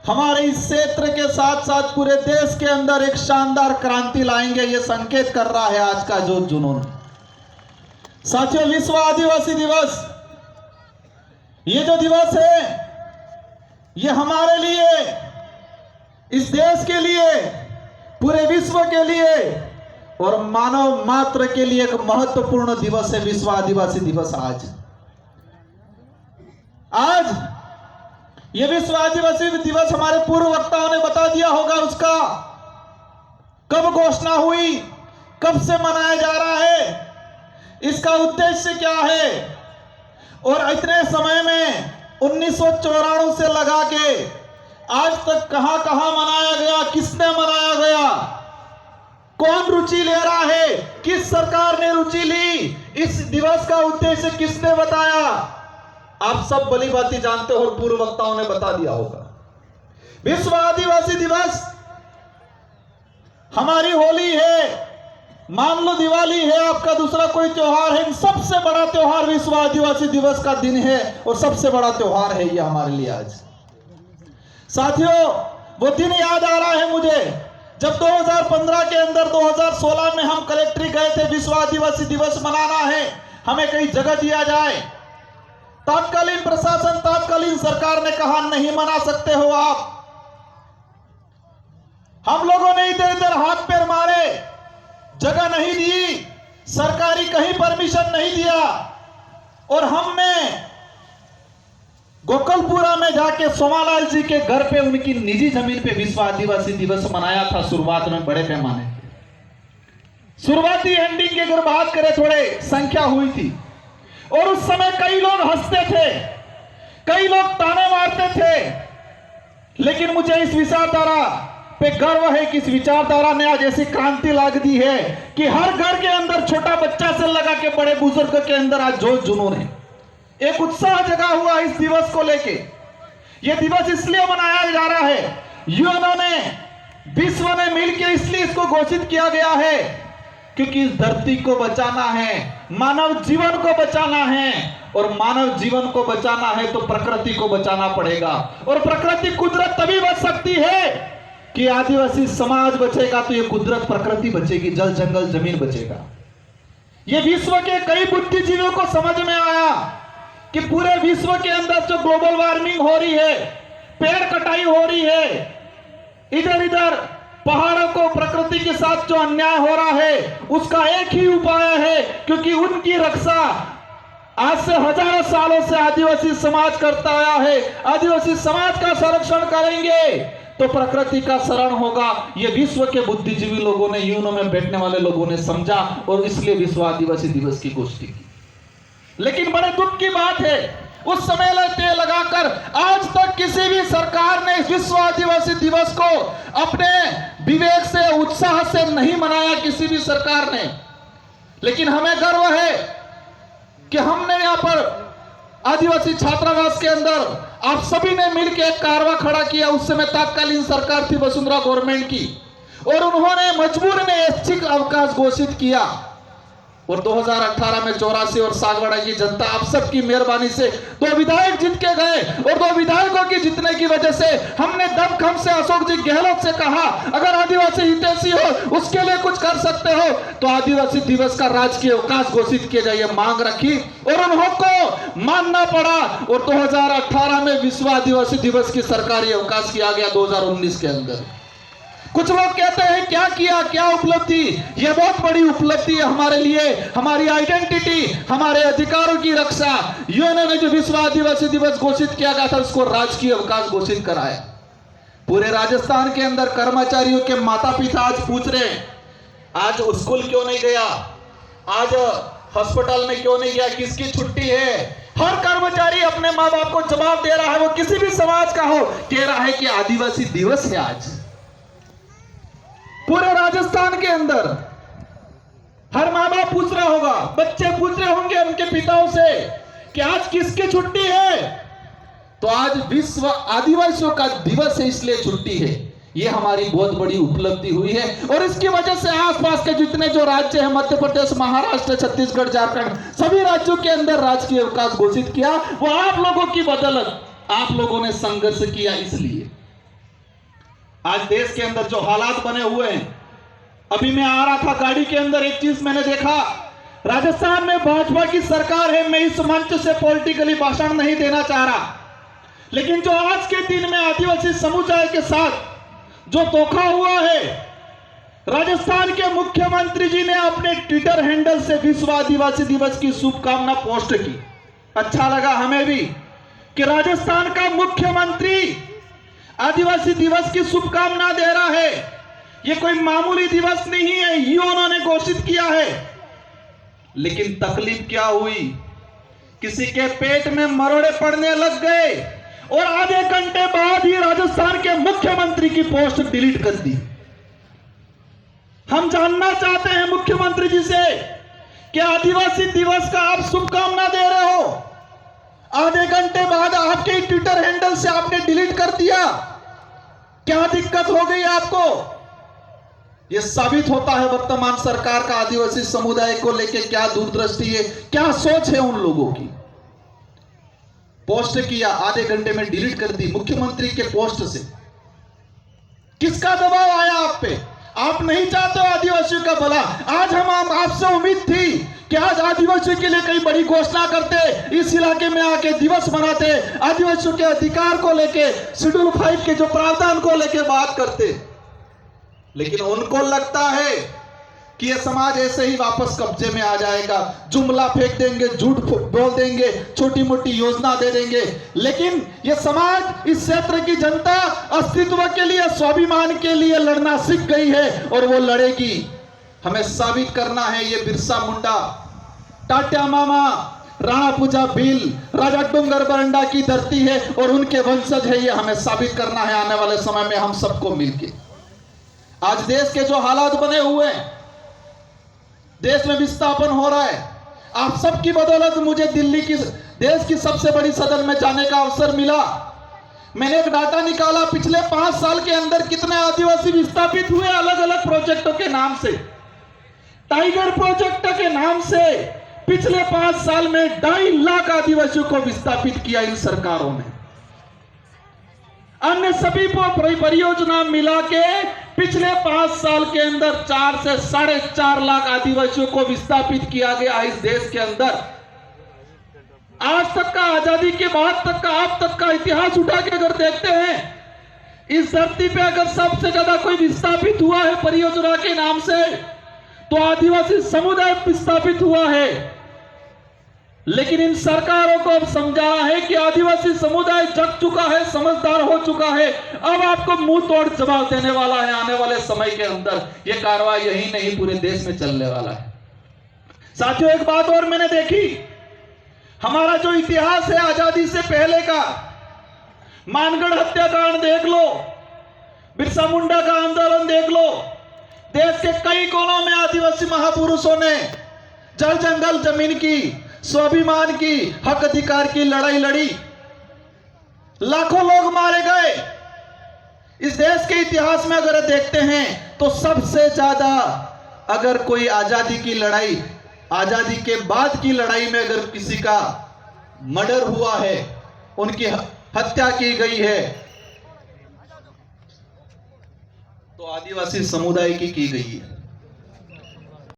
हमारे इस क्षेत्र के साथ साथ पूरे देश के अंदर एक शानदार क्रांति लाएंगे, ये संकेत कर रहा है आज का जो जुनून। साथियों, विश्व आदिवासी दिवस, ये जो दिवस है ये हमारे लिए, इस देश के लिए, पूरे विश्व के लिए और मानव मात्र के लिए एक महत्वपूर्ण दिवस है। विश्व आदिवासी दिवस आज ये विश्व आदिवासी दिवस हमारे पूर्व वक्ताओं ने बता दिया होगा उसका कब घोषणा हुई, कब से मनाया जा रहा है, इसका उद्देश्य क्या है और इतने समय में 1994 से लगा के आज तक कहां कहां मनाया गया, किसने मनाया गया, कौन रुचि ले रहा है, किस सरकार ने रुचि ली, इस दिवस का उद्देश्य किसने बताया, आप सब भली भांति जानते हो और पूर्व वक्ताओं ने बता दिया होगा। विश्व आदिवासी दिवस हमारी होली है, मान लो दिवाली है, आपका दूसरा कोई त्योहार है, सबसे बड़ा त्योहार विश्व आदिवासी दिवस का दिन है और सबसे बड़ा त्योहार है ये हमारे लिए आज। साथियों, वो दिन याद आ रहा है मुझे जब 2015 के अंदर 2016 में हम कलेक्ट्री गए थे, विश्व आदिवासी दिवस मनाना है, हमें कई जगह दिया जाए। तत्कालीन प्रशासन, तत्कालीन सरकार ने कहा नहीं मना सकते हो आप। हम लोगों ने इधर इधर हाथ पैर मारे, जगह नहीं दी, सरकारी कहीं परमिशन नहीं दिया और हमने गोकलपुरा में जाके सोमालाल जी के घर पे उनकी निजी जमीन पे विश्व आदिवासी दिवस मनाया था। शुरुआत में बड़े पैमाने पे, शुरुआती एंडिंग की अगर बात करें, थोड़े संख्या हुई थी और उस समय कई लोग हंसते थे, कई लोग ताने मारते थे, लेकिन मुझे इस विचारधारा पे गर्व है कि इस विचारधारा ने आज ऐसी क्रांति ला दी है कि हर घर के अंदर छोटा बच्चा से लगा के बड़े बुजुर्ग के अंदर आज जोश जुनून है, एक उत्साह जगा हुआ इस दिवस को लेके। यह दिवस इसलिए मनाया जा रहा है, यूएनओ ने, विश्व ने मिलकर इसलिए इसको घोषित किया गया है क्योंकि इस धरती को बचाना है, मानव जीवन को बचाना है और मानव जीवन को बचाना है तो प्रकृति को बचाना पड़ेगा और प्रकृति, कुदरत तभी बच सकती है कि आदिवासी समाज बचेगा तो ये कुदरत, प्रकृति बचेगी, जल जंगल जमीन बचेगा। ये विश्व के कई बुद्धिजीवियों को समझ में आया कि पूरे विश्व के अंदर जो ग्लोबल वार्मिंग हो रही है, पेड़ कटाई हो रही है, इधर इधर पहाड़ों को प्रकृति के साथ जो अन्याय हो रहा है, उसका एक ही उपाय है, क्योंकि उनकी रक्षा आज से हजारों सालों से आदिवासी समाज करता आया है। आदिवासी समाज का संरक्षण करेंगे तो प्रकृति का शरण होगा। ये विश्व के बुद्धिजीवी लोगों ने, यूएनओ में बैठने वाले लोगों ने समझा और इसलिए विश्व आदिवासी दिवस की घोषणा की। लेकिन बड़े दुख की बात है, उस समय लगाकर आज तक किसी भी सरकार ने इस विश्व आदिवासी दिवस को अपने विवेक से, उत्साह से नहीं मनाया, किसी भी सरकार ने। लेकिन हमें गर्व है कि हमने यहां पर आदिवासी छात्रावास के अंदर आप सभी ने मिलकर एक कारवा खड़ा किया। उस समय तत्कालीन सरकार थी वसुंधरा गवर्नमेंट की और उन्होंने मजबूर में ऐच्छिक अवकाश घोषित किया और 2018 में 84 और सागवाड़ा की जनता आप सबकी मेहरबानी से 2 विधायक जीत के गए और 2 विधायकों के जीतने की वजह से हमने दमखम से अशोक जी गहलोत से कहा, अगर आदिवासी हितैषी हो, उसके लिए कुछ कर सकते हो तो आदिवासी दिवस का राजकीय अवकाश घोषित किया जाए, मांग रखी और उनको मानना पड़ा और 2018 में विश्व आदिवासी दिवस की सरकारी अवकाश किया गया 2019 के अंदर। कुछ लोग कहते हैं क्या किया, क्या उपलब्धि, यह बहुत बड़ी उपलब्धि है हमारे लिए, हमारी आइडेंटिटी, हमारे अधिकारों की रक्षा। यूएनओ ने जो विश्व आदिवासी दिवस घोषित किया गया था उसको राजकीय अवकाश घोषित कराया। पूरे राजस्थान के अंदर कर्मचारियों के माता पिता आज पूछ रहे हैं, आज स्कूल क्यों नहीं गया, आज हॉस्पिटल में क्यों नहीं गया, किसकी छुट्टी है। हर कर्मचारी अपने माँ बाप को जवाब दे रहा है, वो किसी भी समाज का हो, कह रहा है कि आदिवासी दिवस है आज। पूरे राजस्थान के अंदर हर माँ बाप पूछ रहा होगा, बच्चे पूछ रहे होंगे उनके पिताओं से कि आज किसकी छुट्टी है, तो आज विश्व आदिवासियों का दिवस है इसलिए छुट्टी है। ये हमारी बहुत बड़ी उपलब्धि हुई है और इसकी वजह से आसपास के जितने जो राज्य हैं, मध्य प्रदेश, महाराष्ट्र, छत्तीसगढ़, झारखंड, सभी राज्यों के अंदर राजकीय अवकाश घोषित किया। वो आप लोगों की बदौलत, आप लोगों ने संघर्ष किया इसलिए। आज देश के अंदर जो हालात बने हुए हैं, अभी मैं आ रहा था गाड़ी के अंदर, एक चीज मैंने देखा, राजस्थान में भाजपा की सरकार है। मैं इस मंच से पॉलिटिकली भाषण नहीं देना चाह रहा, लेकिन जो आज के दिन में आदिवासी समुदाय के साथ जो धोखा हुआ है, राजस्थान के मुख्यमंत्री जी ने अपने ट्विटर हैंडल से विश्व आदिवासी दिवस की शुभकामना पोस्ट की। अच्छा लगा हमें भी कि राजस्थान का मुख्यमंत्री आदिवासी दिवस की शुभकामना दे रहा है। यह कोई मामूली दिवस नहीं है, ये उन्होंने घोषित किया है। लेकिन तकलीफ क्या हुई, किसी के पेट में मरोड़े पड़ने लग गए और आधे घंटे बाद ही राजस्थान के मुख्यमंत्री की पोस्ट डिलीट कर दी। हम जानना चाहते हैं मुख्यमंत्री जी से कि आदिवासी दिवस का आप शुभकामना दे रहे हो, आधे घंटे बाद आपके ट्विटर हैंडल से आपने डिलीट कर दिया, क्या दिक्कत हो गई आपको? यह साबित होता है वर्तमान सरकार का आदिवासी समुदाय को लेकर क्या दूरदृष्टि है, क्या सोच है उन लोगों की। पोस्ट किया, आधे घंटे में डिलीट कर दी मुख्यमंत्री के पोस्ट से। किसका दबाव आया आप पे? आप नहीं चाहते हो आदिवासियों का भला। आज हम आपसे उम्मीद थी कि आज आदिवासियों के लिए कई बड़ी घोषणा करते, इस इलाके में आके दिवस मनाते, आदिवासियों के अधिकार को लेके, शेड्यूल 5 के जो प्रावधान को लेके बात करते। लेकिन उनको लगता है कि यह समाज ऐसे ही वापस कब्जे में आ जाएगा, जुमला फेंक देंगे, झूठ बोल देंगे, छोटी मोटी योजना दे देंगे। लेकिन यह समाज, इस क्षेत्र की जनता अस्तित्व के लिए, स्वाभिमान के लिए लड़ना सीख गई है और वो लड़ेगी। हमें साबित करना है ये बिरसा मुंडा, टाट्या मामा, राणा पूजा भील, राजा डूंगर बरंडा की धरती है और उनके वंशज है। ये हमें साबित करना है आने वाले समय में हम सबको मिलकर। आज देश के जो हालात बने हुए हैं, देश में विस्थापन हो रहा है, आप सबकी बदौलत मुझे दिल्ली की, देश की सबसे बड़ी सदन में जाने का अवसर मिला। मैंने एक डाटा निकाला, पिछले 5 साल के अंदर कितने आदिवासी विस्थापित हुए अलग अलग प्रोजेक्टों के नाम से। टाइगर प्रोजेक्ट के नाम से पिछले 5 साल में 2.5 लाख आदिवासियों को विस्थापित किया इन सरकारों ने। अन्य सभी परियोजना मिला के पिछले 5 साल के अंदर 4 से 4.5 लाख आदिवासियों को विस्थापित किया गया इस देश के अंदर। आज तक का, आजादी के बाद तक का, आप तक का इतिहास उठा के अगर देखते हैं, इस धरती पे अगर सबसे ज्यादा कोई विस्थापित हुआ है परियोजना के नाम से, तो आदिवासी समुदाय विस्थापित हुआ है। लेकिन इन सरकारों को अब समझाना है कि आदिवासी समुदाय जग चुका है, समझदार हो चुका है, अब आपको मुंह तोड़ जवाब देने वाला है आने वाले समय के अंदर। यह कार्रवाई यही नहीं पूरे देश में चलने वाला है। साथियों, एक बात और मैंने देखी, हमारा जो इतिहास है आजादी से पहले का, मानगढ़ हत्याकांड देख लो, बिरसा मुंडा का आंदोलन देख लो, देश के कई कोनों में आदिवासी महापुरुषों ने जल जंगल जमीन की, स्वाभिमान की, हक अधिकार की लड़ाई लड़ी, लाखों लोग मारे गए। इस देश के इतिहास में अगर देखते हैं तो सबसे ज्यादा अगर कोई आजादी की लड़ाई, आजादी के बाद की लड़ाई में अगर किसी का मर्डर हुआ है, उनकी हत्या की गई है, तो आदिवासी समुदाय की गई है।